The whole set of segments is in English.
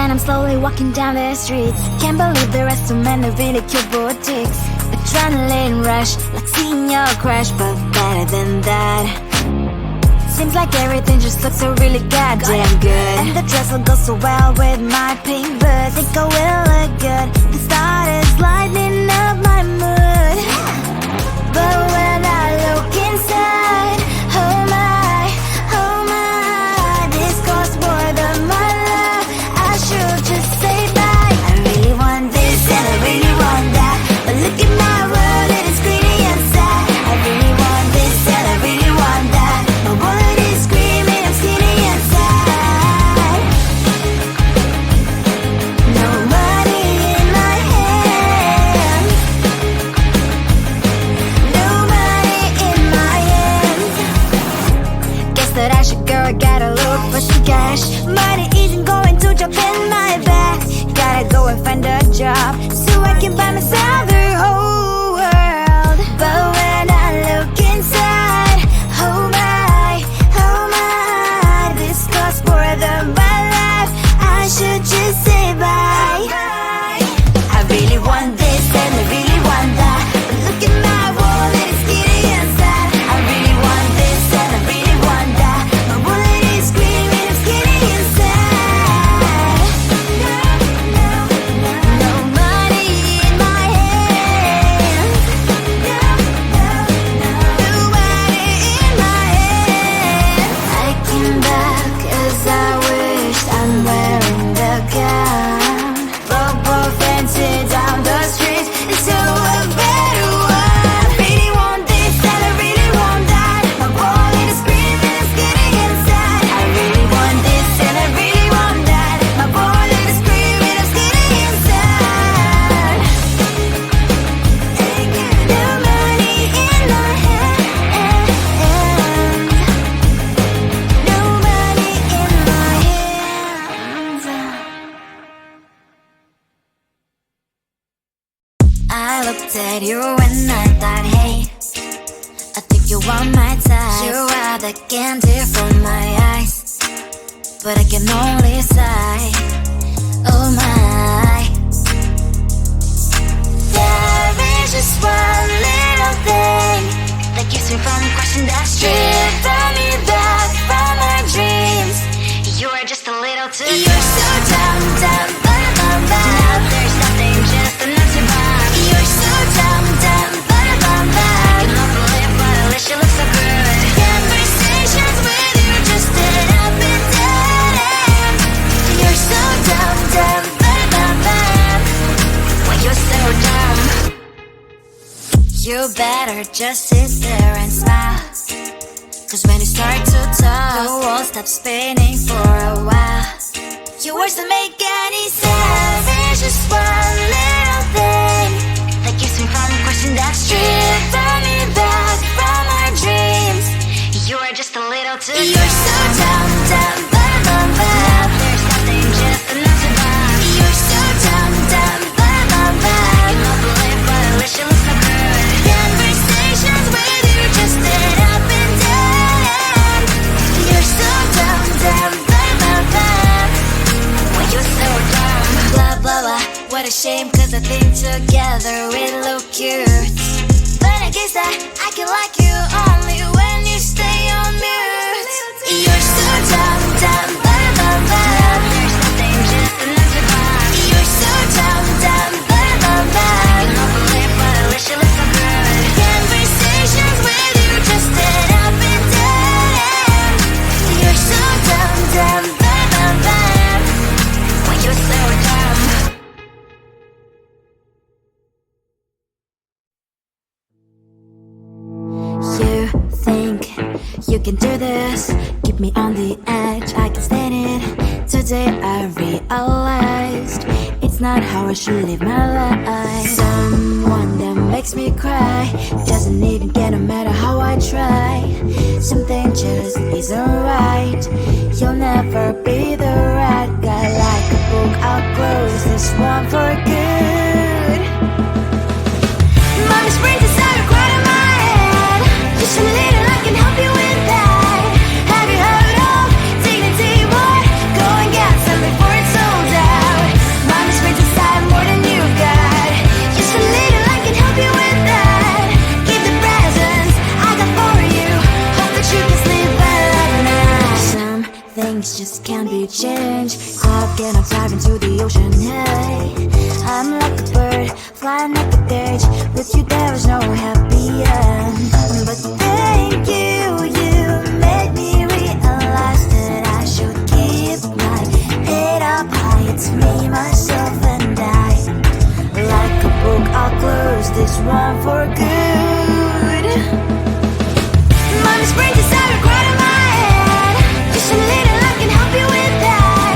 when I'm slowly walking down the streets. Can't believe there are so many really cute boutiques. Adrenaline rush, like seeing your crush, but better than that. Seems like everything just looks so really goddamn good. And the dress will go so well with my pink boots. Think I will look good. The thought is lighting up my mood. But when I look inside, oh my, this costs more than my love. I should just say bye. I really want this and I really want that, but look at my world, it is pretty and sad. I really want this and I really want that. My wallet is screaming, I'm skinny and sad. No money in my hand, no money in my hand. Guess that I should go, I gotta look for some cash. Money isn't going to jump in my bag. Gotta go and find a job so I can buy myself the whole world. But when I look inside, oh my, this costs more than my life. I should just say bye. I really want this and I really want that, but look at my wallet, it's skinny and sad. I really want this and I really want that. My wallet is screaming, I'm skinny and sad. No money in my hand, no money in my hand. I came back as I wished, I'm wearing the gown. Broke fancy down the streets, so a better one. Really want this and I really want that. My wallet is screaming, I'm skinny inside. I really want this and I really want that. My wallet is screaming, I'm skinny inside. No money in my hand, no money in my hands. I looked at you and I thought, hey, I think you are my type. You are the candy from my eyes, but I can only sigh, oh my. There is just one little thing that keeps me from crossing that street. Drive me back from my dreams. You are just a little too close. You're so dumb, now there's nothing, just enough to buy. You're so dumb, you don't believe, but at least you look so good. Conversations with you just end up in dead end. You're so dumb, when you're so dumb. You better just sit there and smile, cause when you start to talk, the world stops spinning for a while. Your words don't make any sense. There's just one little thing that keeps me from crossing that street. Drive me back from our dreams. You are just a little too close. You're so dumb, now there's nothing, just enough to buy. You're so dumb, you don't believe, but at least you look so good. Conversations with you just end up in dead end. You're so dumb, when you're so dumb. Blah blah blah, what a shame, cause I think together we look cute. But I guess that I can like you only when you stay on mute. You're so dumb, there's nothing, just enough to buy. You're so dumb, you don't believe, but at least you look so good. Conversations with you just end up in dead end. You're so dumb, when you're so dumb. You think you can do this, keep me on the edge, I can stand it. Today I realized it's not how I should live my life. Someone that makes me cry doesn't even get, no matter how I try. Something just isn't right. You'll never be the right guy. Like a book, I'll close this one for good. Mommy's brains inside a corner of my head. Just a little, I can help you with that. Have you heard of dignity, boy? Go and get some before it's sold out. ocean. Hey, I'm like a bird, flying like a cage. With you there was no happy end. But thank you, you made me realize that I should keep my head up high. It's me, myself, and I. Like a book, I'll close this one for good. Mommy's brain decided right in my head. Just a little, I can help you with that.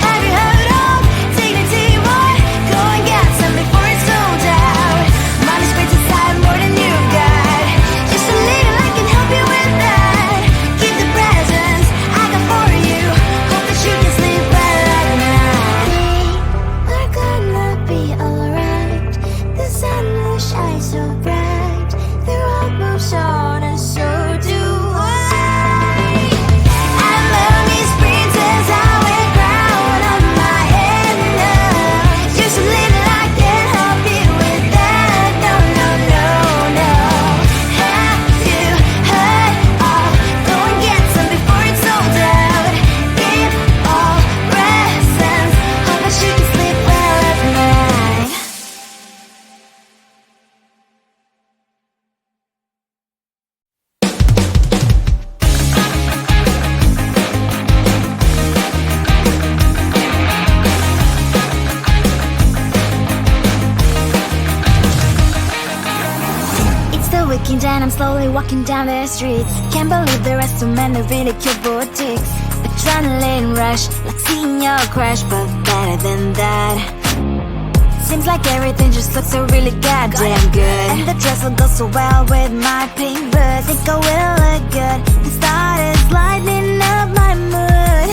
Have you heard of dignity, boy? Go and get some before it's sold out. Mommy's brain decided more than you got. Just a little, I can help you with that. Keep the presents I got for you. Hope that you can sleep well at night. We're gonna be alright. The sun will shine so bright. The road moves on and so do I. And mommy's princess, I will crown on my head now. Just a little, I can help you with that. No, no, no, no. Have you heard of? Go and get some before it's sold out. Give all presents. Hope that you can sleep well at night. It's the weekend and I'm slowly walking down the streets. Can't believe there are so many really cute boutiques. Adrenaline rush, like seeing your crush, but better than that. Seems like everything just looks so really goddamn good. And the dress will go so well with my pink boots. Think I will look good. The start is lighting up my mood.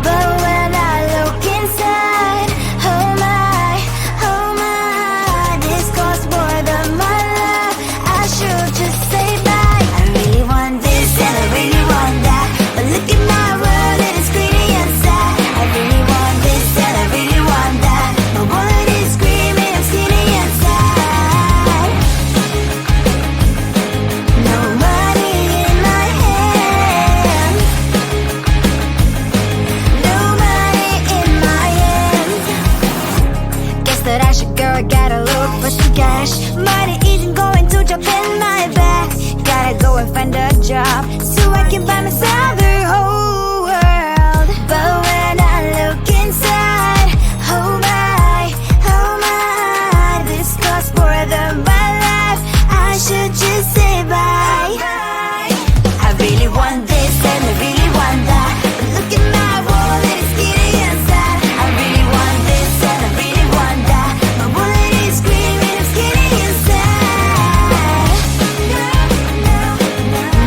But when I look inside, oh my, this costs more than my love. I should just say bye. I really want this and I really want that. But look at my world, it is pretty and sad. I really want this and I really want that. My wallet is screaming, I'm skinny and sad. No money in my hand. No money in my hand. Guess that I should go, I gotta look for some cash. Money isn't going to drop in my bag. Gotta go and find a job so I can buy myself the whole world. But when I look inside, oh my, this costs more than my life. I should just say bye. I really want this and I really want that. But look at my wallet, it's skinny and sad. I really want this and I really want that. My wallet is screaming, I'm skinny and sad.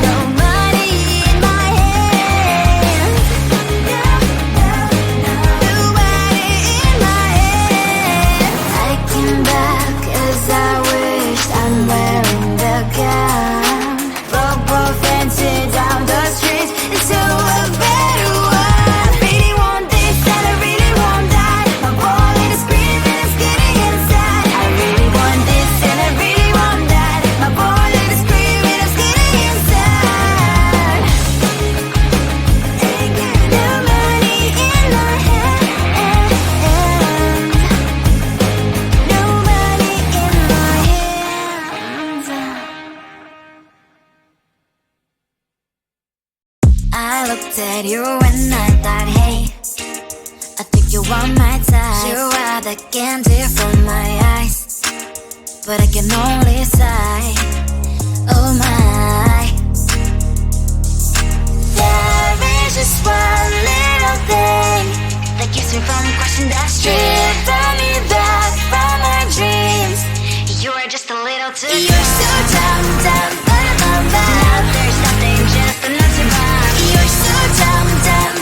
No money in my hand. No money in my hand. I came back as I wished. I'm wearing the gown. Bobo fancy down the streets into a better one. I really want this and I really want that. My wallet is screaming, it's getting inside. I really want this and I really want that. My wallet is screaming, it's getting inside. No money in my hand. No money in my hands. I looked at you and I thought, hey, I think you are my type. You are the candy from my eyes, but I can only sigh. Oh my. There is just one little thing that keeps me from crossing that street. Stripping me back from my dreams. You are just a little too good. You're so dumb, dumb, now there's nothing just enough to buy. You're so dumb, dumb,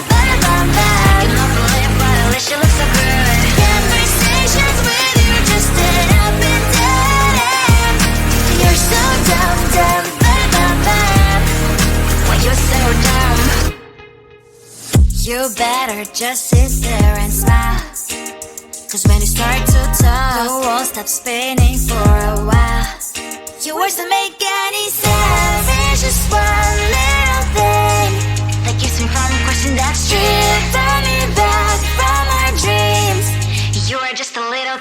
you love to live, but at least you look so good. Conversations with you just end up in dead end. You're so dumb, dumb, why you're so dumb. You better just sit there and smile, 'cause when you start to talk, the world stops spinning for a while. Your words don't make any sense. There's just one little thing that keeps me from crossing that street. Stripping me back from my dreams.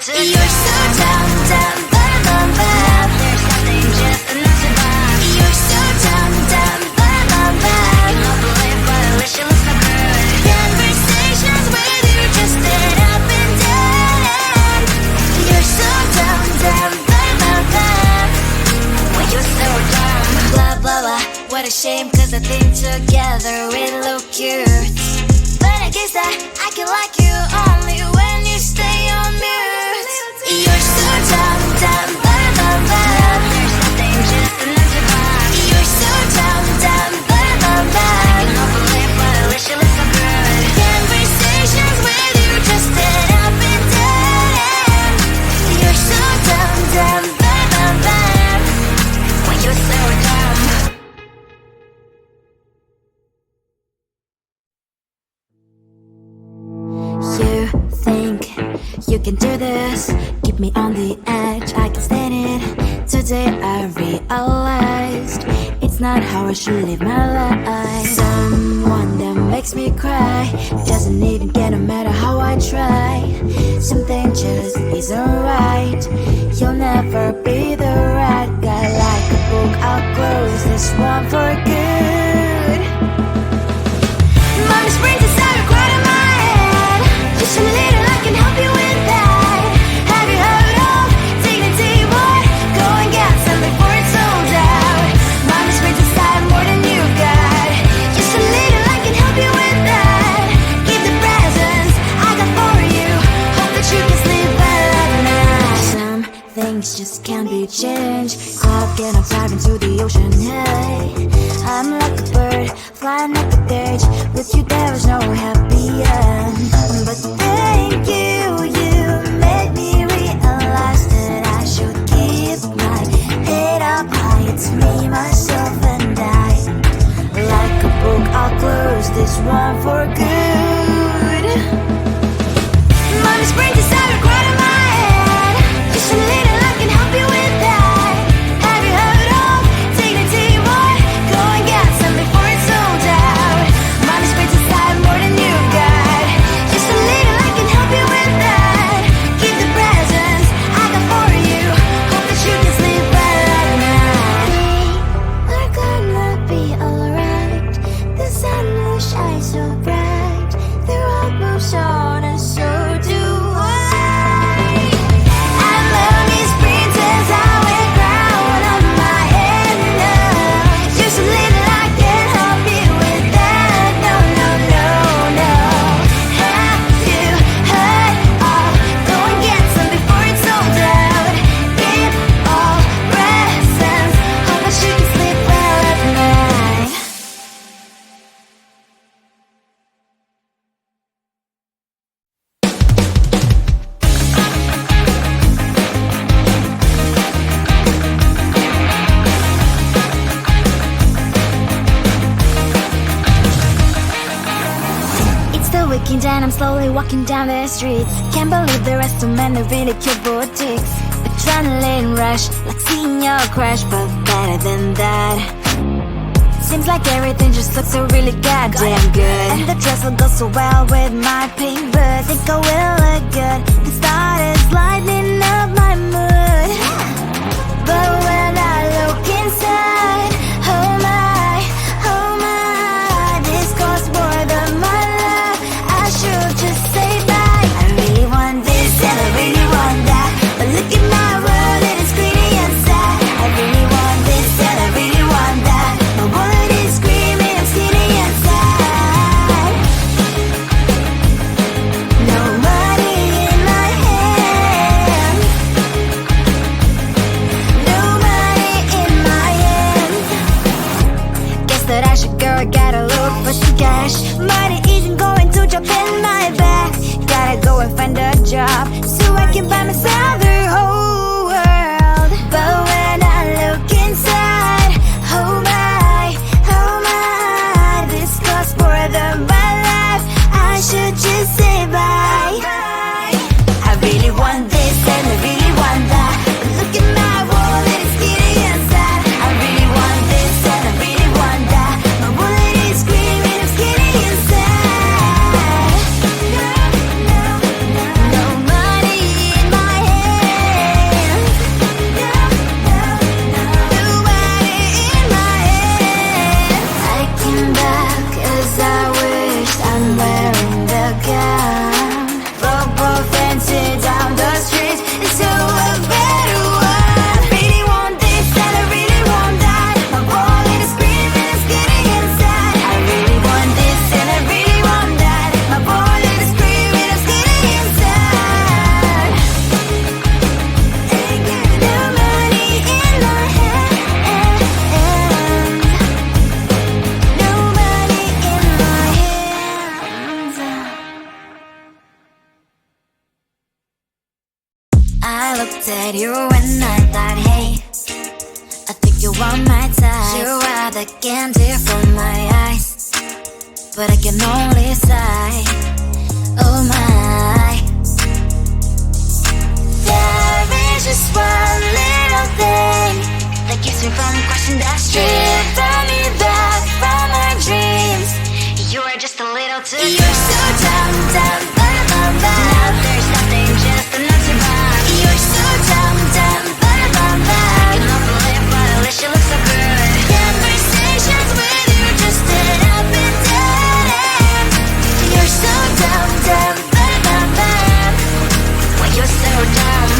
You're so dumb, dumb, bum, bum, bum. There's nothing just enough to buy. You're so dumb, dumb, bum, bum, bum. You don't believe, but I wish you looked so good. Conversations with you just stand up and down. You're so dumb, dumb, bum, bum, bum. When you're so dumb. Blah, blah, blah. What a shame, cause I think together we look cute. But I guess that I can like you only when you stay on mute. You're so dumb, dumb, bum, bum, bum. There's nothing just enough to buy. You're so dumb, dumb, bum, bum, bum. You don't believe, but I wish you looked so good. Conversations with you just stand up and down. You're so dumb, dumb, bum, bum, bum. When you're so dumb. You think you can do this, keep me on the edge, I can stand it. Today I realized it's not how I should live my life. Someone that makes me cry doesn't even get, no matter how I try. Something just isn't right. You'll never be the right guy. Like a book, I'll close this one for good. Mommy springs inside a quite in my head. Just a little, I can help you with that. Have you heard of dignity, boy? Go and get some before it's sold out. Mommy springs inside more than you got. Just a little, I can help you with that. Give the presents I got for you. Hope that you can sleep well at night. Some things just can't be changed. Cloud and I'm diving to the ocean, hey. I'm like a bird, flying like a cage. With you there is no happy end. But thank you, you made me realize that I should keep my head up high. It's me, myself and I. Like a book, I'll close this one for good. Mommy springs inside a quite in my head. Just a little, I can help you with that. Have you heard of dignity, boy? Go and get some before it's sold out. Mommy springs inside more than you got. Just a little, I can help you with that. Keep the presents I got for you. Hope that you can sleep well at night. We're gonna be alright. The sun will shine so bright. The road moves on and so do I. I'm lonely sprinters, I wear crown on my head now. Just a little, I can help you with that. No, no, no, no. Have you heard of? Go and get some before it's sold out. Give all presents. Hope that you can sleep well at night. It's the weekend and I'm slowly walking down the streets. Can't believe the rest of men are really cute boutiques. Adrenaline rush, like seeing your crush, but better than that. Seems like everything just looks so really goddamn good. And the dress will go so well with my pink boots. Think I will look good. The start is lighting up my mood. But when I look inside, oh my, this costs more than my love. I should just say bye. I really want this and I really want that. But look at my world, it is greedy and sad. I really want this and I really want that. My wallet is screaming, I'm skinny and sad. No money in my hand. No money in my hand. Guess that I should go, gotta look for some cash. Money isn't going to jump in my back. Gotta go and find a job so I can buy myself the whole world. But when I look inside, oh my, this costs more than my life. I should just say bye. I really want this and I really want that. But look at my wallet, it's skinny and sad. I really want this and I really want that. My wallet is screaming, I'm skinny and sad. No money in my I looked at you and I thought, hey, I think you want my type. You are the candy from my eyes, but I can only sigh. Oh my. There is just one little thing that keeps me from crossing that street. Drive me back from my dreams. You are just a little too far. You're so dumb, dumb, bum, bum, bum. Now there's nothing, just enough to buy. You're so dumb, dumb, bum, bum, bum. I can offer live, but at least you look so good. Conversations with you just end up in dead end. You're so dumb, dumb, bum, bum, bum. Why you're so dumb?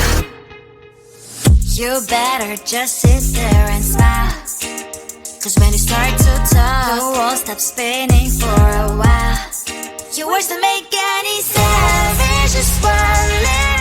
You better just sit there and smile, 'cause when you start to talk, the world stops spinning for a while. Your words don't make any sense. There's just one little